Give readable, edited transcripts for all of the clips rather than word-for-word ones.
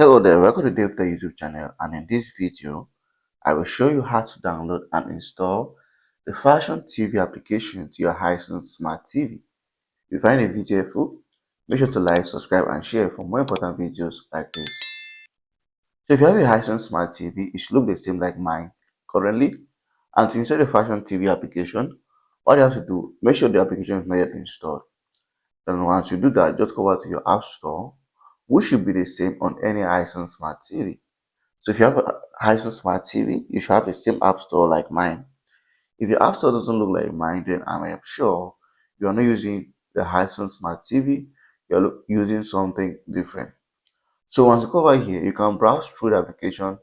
Hello there, welcome to DaveTech YouTube channel, and in this video, I will show you how to download and install the Fashion TV application to your Hisense Smart TV. If you find the video helpful, make sure to like, subscribe, and share for more important videos like this. So if you have a Hisense Smart TV, it should look the same like mine currently. And to install the Fashion TV application, all you have to do, make sure the application is not yet installed. Then once you do that, just go over to your App Store, which should be the same on any Hisense Smart TV. So if you have a Hisense Smart TV, you should have the same app store like mine. If your app store doesn't look like mine, then I am sure you are not using the Hisense Smart TV, you're using something different. So once you go over here, you can browse through the application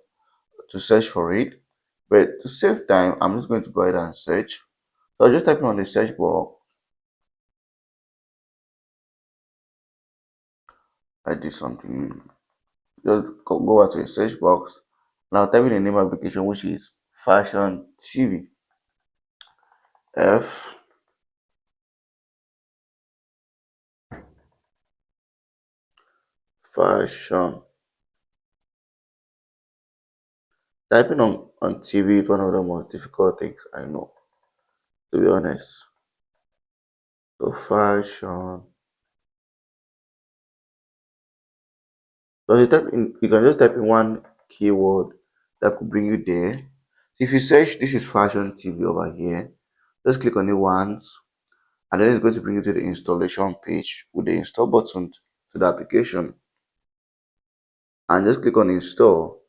to search for it. But to save time, I'm just going to go ahead and search. So I'll just type in on the search box. I did something. Just go over to the search box. Now type in the name of the application, which is Fashion TV. F Fashion. Typing on TV is one of the most difficult things I know, to be honest. So fashion. So you can just type in one keyword that could bring you there. If you search this is fashion TV over here, just click on it once, and then it's going to bring you to the installation page with the install button to the application. And just click on install,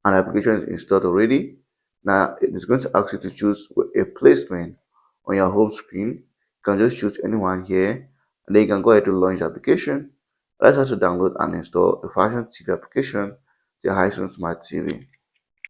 and the application is installed already. Now it's going to ask you to choose a placement on your home screen. You can just choose anyone here, and then you can go ahead to launch the application. Let's have to download and install the Fashion TV application to your Hisense Smart TV.